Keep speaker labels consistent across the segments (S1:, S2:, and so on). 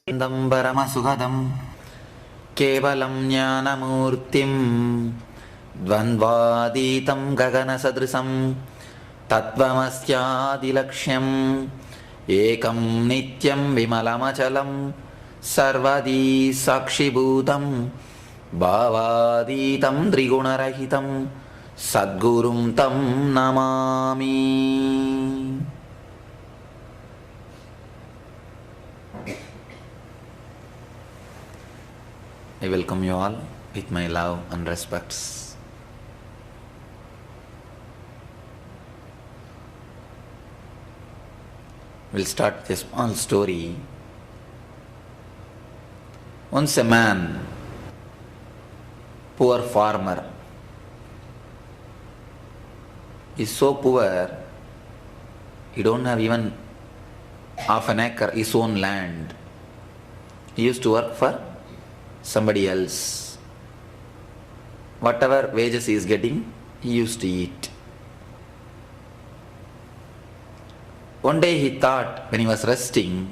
S1: परमसुखदं केवलं ज्ञानमूर्तिं द्वन्द्वातीतं गगनसदृशं तत्त्वमस्यादिलक्ष्यम् एकं नित्यं विमलमचलं सर्वदी साक्षिभूतं भावातीतं त्रिगुणरहितं सद्गुरुं तं Namami. I welcome you all with my love and respects. We'll start with a small story. Once a man, poor farmer, is so poor, he don't have even half an acre, his own land. He used to work for somebody else. Whatever wages he is getting, he used to eat. One day he thought, when he was resting,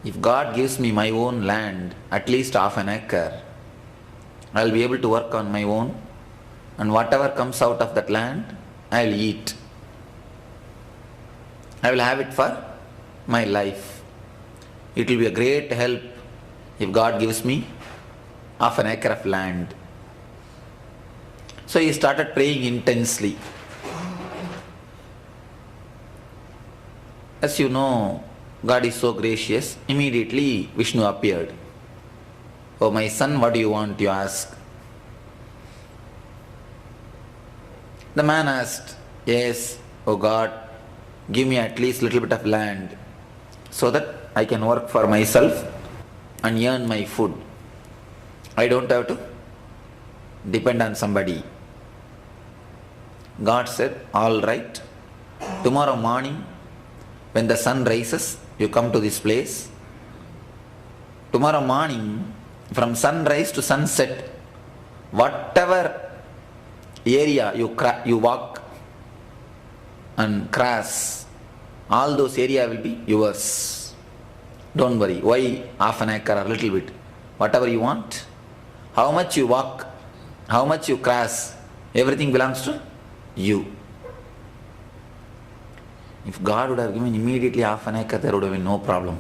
S1: if God gives me my own land, at least half an acre, I will be able to work on my own, and whatever comes out of that land, I will eat. I will have it for my life. It will be a great help if God gives me half an acre of land. So he started praying intensely. As you know, God is so gracious. Immediately Vishnu appeared. "Oh my son, what do you want?" you ask. The man asked, "Yes, oh God, give me at least little bit of land so that I can work for myself and earn my food. I don't have to depend on somebody." God said, "All right, tomorrow morning when the sun rises, you come to this place. Tomorrow morning from sunrise to sunset, whatever area you walk and cross, all those area will be yours. Don't worry. Why half an acre or little bit? Whatever you want. How much you walk, how much you cross, everything belongs to you." If God would have given immediately half an acre, there would have been no problem.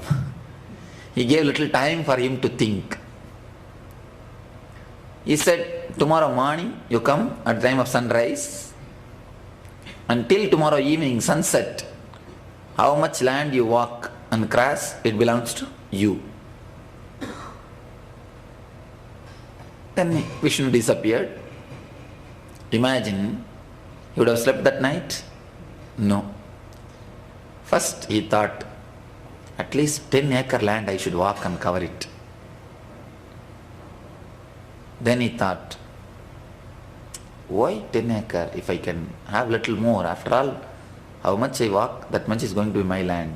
S1: He gave little time for him to think. He said, "Tomorrow morning you come at the time of sunrise, until tomorrow evening sunset, how much land you walk and cross, it belongs to you." Then Vishnu disappeared. Imagine, he would have slept that night? No. First he thought, at least 10-acre land I should walk and cover it. Then he thought, why 10-acre if I can have little more? After all, how much I walk, that much is going to be my land.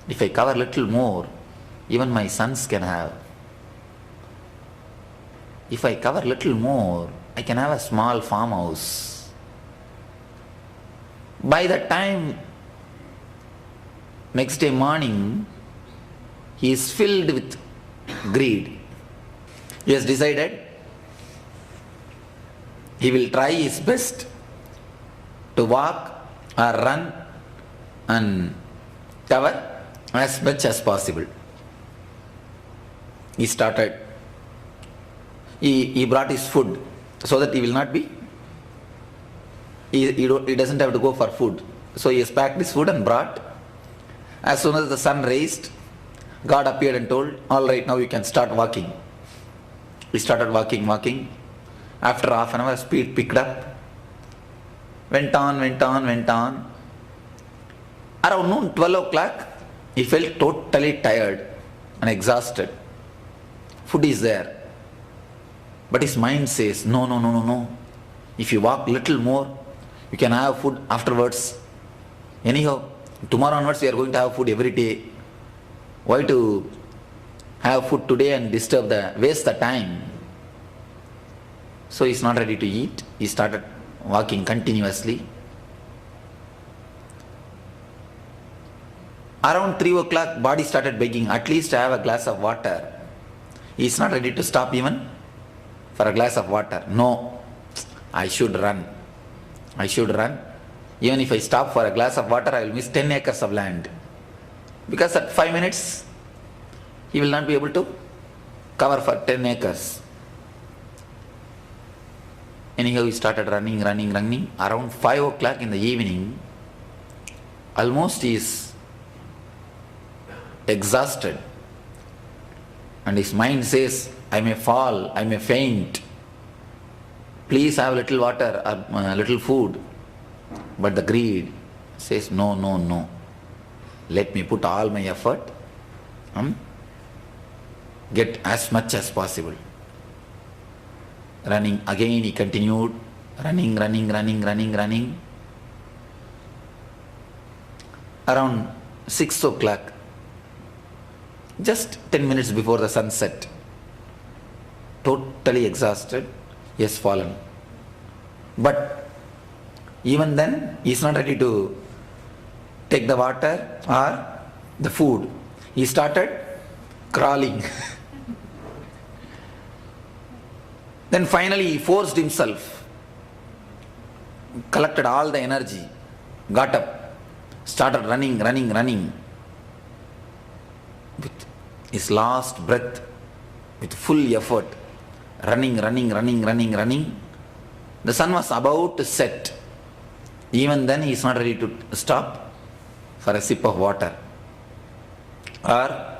S1: If I cover little more, even my sons can have. If I cover little more, I can have a small farmhouse. By the time next day morning, he is filled with greed. He has decided he will try his best to walk or run and cover as much as possible. He started. He brought his food so that he will not be. He doesn't have to go for food. So he has packed his food and brought. As soon as the sun raised, God appeared and told, "All right, now you can start walking." He started walking. After half an hour, speed picked up. Went on. Around noon, 12 o'clock, he felt totally tired and exhausted. Food is there. But his mind says, no. If you walk little more, you can have food afterwards. Anyhow, tomorrow onwards we are going to have food every day. Why to have food today and waste the time? So he is not ready to eat. He started walking continuously. Around 3 o'clock, body started begging, at least have a glass of water. He is not ready to stop even for a glass of water. No, I should run. I should run. Even if I stop for a glass of water, I will miss 10 acres of land. Because at 5 minutes, he will not be able to cover for 10 acres. Anyhow, he started running. Around 5 o'clock in the evening, almost he is exhausted. And his mind says, I may fall, I may faint. Please have little water or little food. But the greed says, no. Let me put all my effort. Get as much as possible. Running again, he continued. Running. Around 6 o'clock, just 10 minutes before the sunset, totally exhausted, he has fallen. But even then, he is not ready to take the water or the food. He started crawling. Then finally he forced himself, collected all the energy, got up, started running. With his last breath, with full effort, running. The sun was about to set. Even then he is not ready to stop for a sip of water or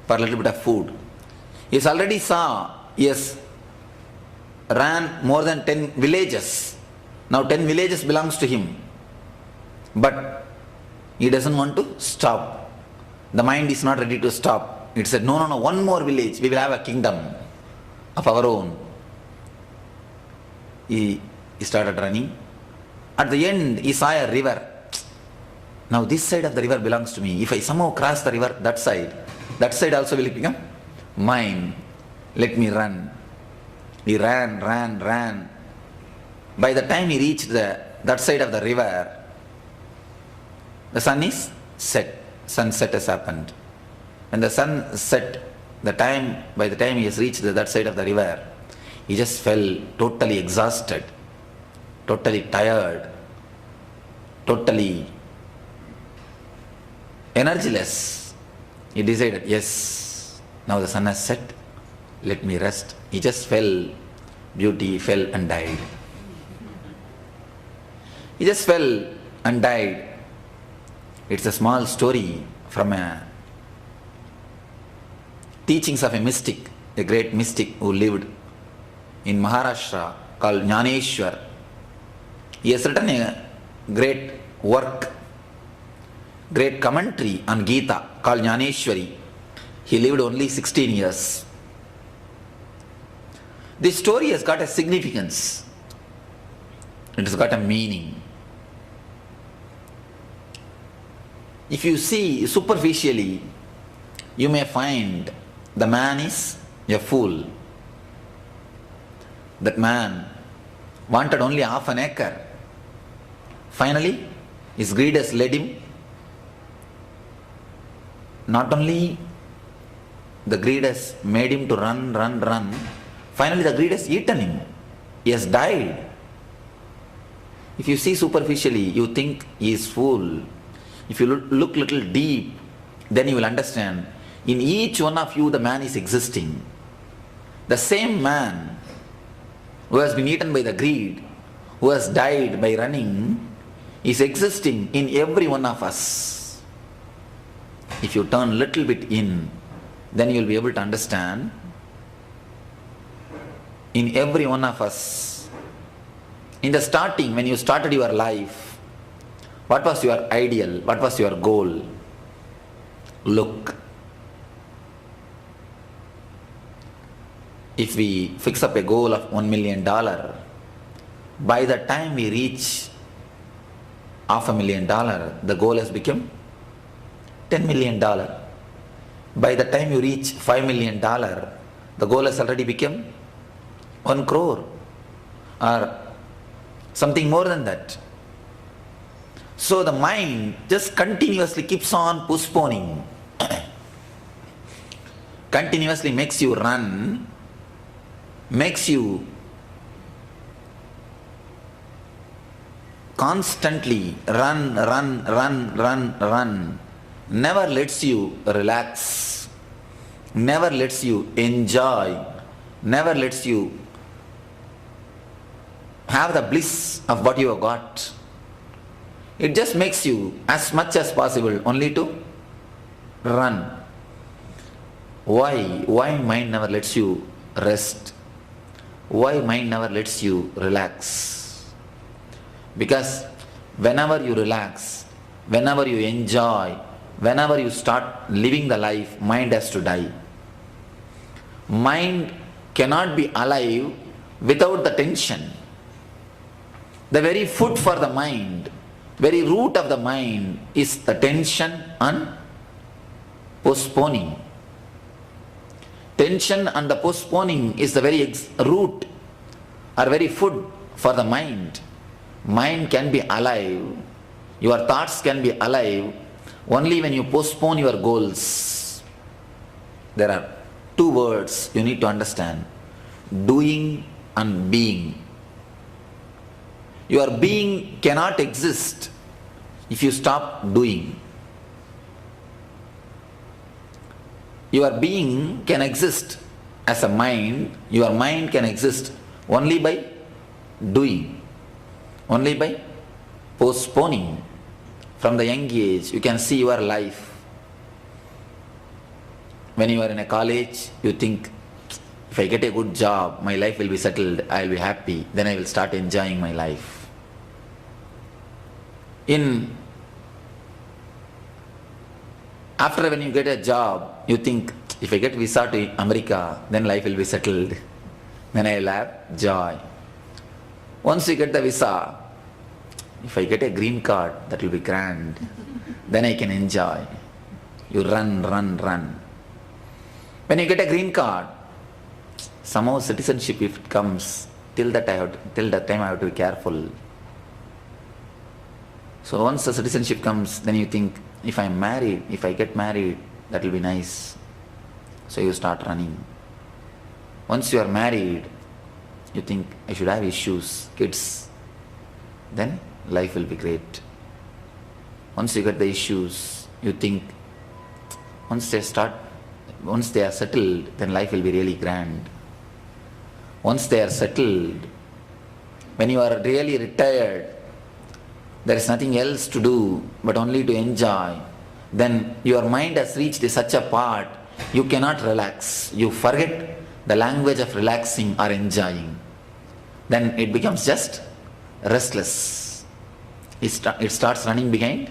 S1: for a little bit of food. He already saw, yes, ran more than 10 villages. Now 10 villages belongs to him. But he doesn't want to stop. The mind is not ready to stop. It said, no, one more village. We will have a kingdom of our own. He started running. At the end, he saw a river. Now this side of the river belongs to me. If I somehow cross the river, that side also will become mine. Let me run. He ran. By the time he reached that side of the river, the sun is set. Sunset has happened. When the sun set, by the time he has reached that side of the river, he just fell totally exhausted, totally tired, totally energyless. He decided, yes, now the sun has set, let me rest. He just fell, beauty, fell and died. He just fell and died. It's a small story from teachings of a mystic, a great mystic who lived in Maharashtra called Jnaneshwar. He has written a great work, great commentary on Gita called Jnaneshwari. He lived only 16 years. This story has got a significance. It has got a meaning. If you see superficially, you may find the man is a fool. That man wanted only half an acre. Finally, his greed has led him. Not only the greed has made him to run. Finally, the greed has eaten him. He has died. If you see superficially, you think he is fool. If you look little deep, then you will understand. In each one of you, the man is existing. The same man who has been eaten by the greed, who has died by running, is existing in every one of us. If you turn little bit in, then you will be able to understand. In every one of us, in the starting, when you started your life, what was your ideal? What was your goal? Look. If we fix up a goal of $1 million, by the time we reach $500,000, the goal has become $10 million. By the time you reach $5 million, the goal has already become 1 crore or something more than that. So the mind just continuously keeps on postponing. Continuously makes you run, makes you constantly run, never lets you relax, never lets you enjoy, never lets you have the bliss of what you have got. It just makes you as much as possible only to run. Why? Why mind never lets you rest? Why mind never lets you relax? Because whenever you relax, whenever you enjoy, whenever you start living the life, mind has to die. Mind cannot be alive without the tension. The very food for the mind, very root of the mind is the tension and postponing. Tension and the postponing is the very root or very food for the mind. Mind can be alive, your thoughts can be alive only when you postpone your goals. There are two words you need to understand: doing and being. Your being cannot exist if you stop doing. Your being can exist as a mind, your mind can exist only by doing, only by postponing. From the young age, you can see your life. When you are in a college, you think, if I get a good job, my life will be settled, I will be happy, then I will start enjoying my life. After when you get a job, you think, if I get visa to America, then life will be settled, then I will have joy. Once you get the visa, if I get a green card, that will be grand, then I can enjoy. You run. When you get a green card, somehow citizenship, if it comes, till that time I have to be careful. So once the citizenship comes, then you think, if I am married, if I get married, that will be nice. So you start running. Once you are married, you think, I should have issues, kids. Then life will be great. Once you get the issues, you think, once they are settled, then life will be really grand. Once they are settled, when you are really retired, there is nothing else to do but only to enjoy, then your mind has reached such a part, you cannot relax. You forget the language of relaxing or enjoying. Then it becomes just restless. It starts running behind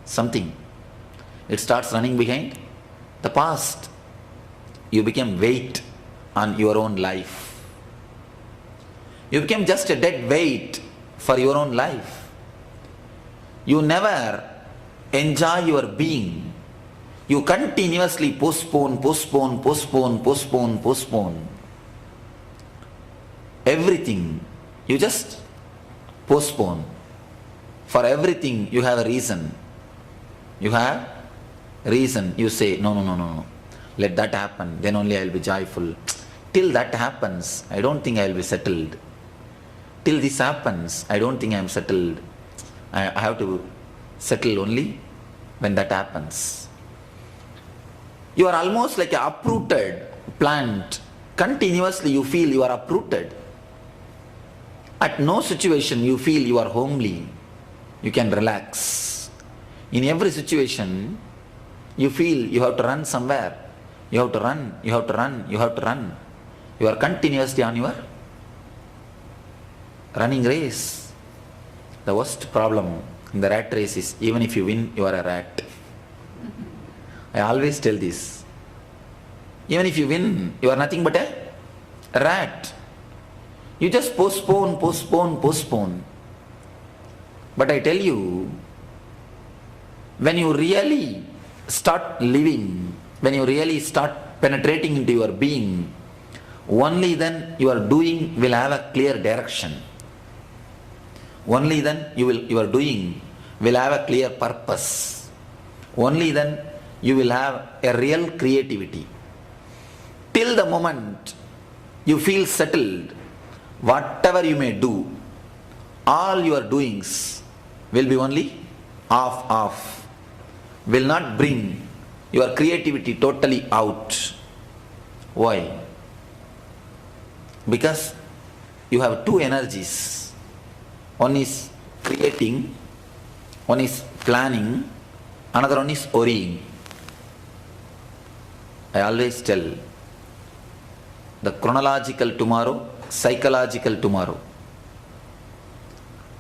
S1: something. It starts running behind the past. You become weight on your own life. You became just a dead weight for your own life. You never enjoy your being. You continuously postpone. Everything, you just postpone. For everything, you have a reason. You have reason. You say, no. Let that happen, then only I will be joyful. Till that happens, I don't think I will be settled. Till this happens, I don't think I am settled. I have to settle only when that happens. You are almost like an uprooted plant. Continuously you feel you are uprooted. At no situation you feel you are homely. You can relax. In every situation, you feel you have to run somewhere. You have to run. You are continuously on your running race. The worst problem in the rat race is, even if you win, you are a rat. I always tell this. Even if you win, you are nothing but a rat. You just postpone. But I tell you, when you really start living, when you really start penetrating into your being, only then your doing will have a clear direction. Only then your doing will have a clear purpose. Only then you will have a real creativity. Till the moment you feel settled, whatever you may do, all your doings will be only off, will not bring your creativity totally out. Why? Because you have two energies. One is creating, one is planning, another one is worrying. I always tell, the chronological tomorrow, psychological tomorrow.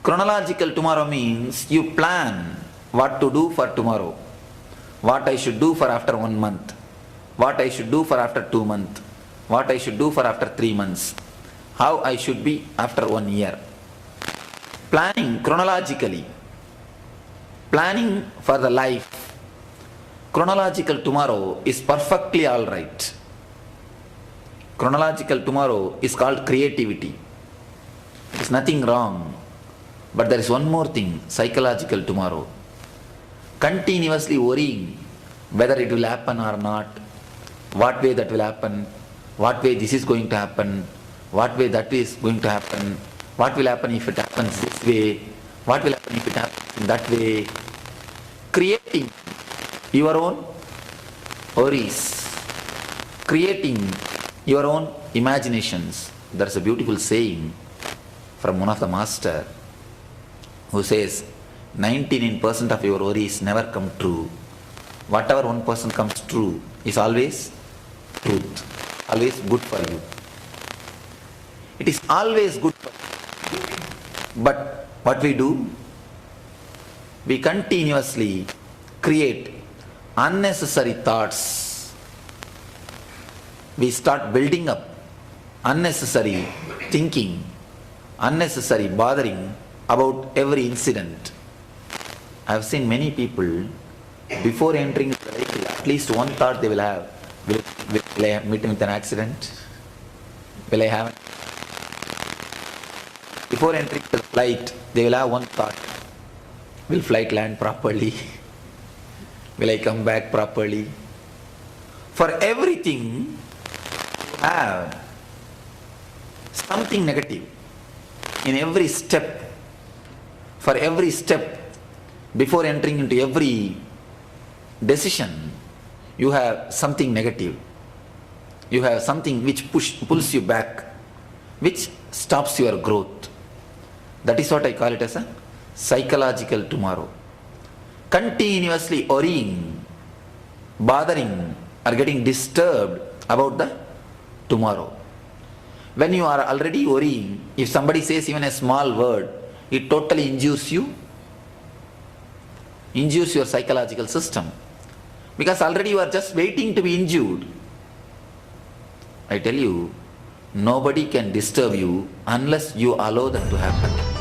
S1: Chronological tomorrow means you plan what to do for tomorrow, what I should do for after 1 month, what I should do for after 2 months, what I should do for after 3 months, how I should be after 1 year. Planning chronologically, planning for the life. Chronological tomorrow is perfectly all right. Chronological tomorrow is called creativity. There is nothing wrong. But there is one more thing, psychological tomorrow. Continuously worrying whether it will happen or not, what way that will happen, what way this is going to happen, what way that is going to happen, what will happen if it happens this way, what will happen if it happens in that way. Creating your own worries, creating your own imaginations. There's a beautiful saying from one of the master who says, 99% of your worries never come true. Whatever 1% comes true is always truth, always good for you. It is always good for you. But what we do? We continuously create unnecessary thoughts. We start building up unnecessary thinking, unnecessary bothering about every incident. I have seen many people, before entering the vehicle, at least one thought they will have. Will I meet with an accident? Will I have? Before entering the flight, they will have one thought. Will flight land properly? Will I come back properly? For everything, you have something negative. In every step, for every step, before entering into every decision, you have something negative. You have something which pulls you back, which stops your growth. That is what I call it as a psychological tomorrow. Continuously worrying, bothering, or getting disturbed about the tomorrow. When you are already worrying, if somebody says even a small word, it totally injures your psychological system. Because already you are just waiting to be injured. I tell you, nobody can disturb you unless you allow that to happen.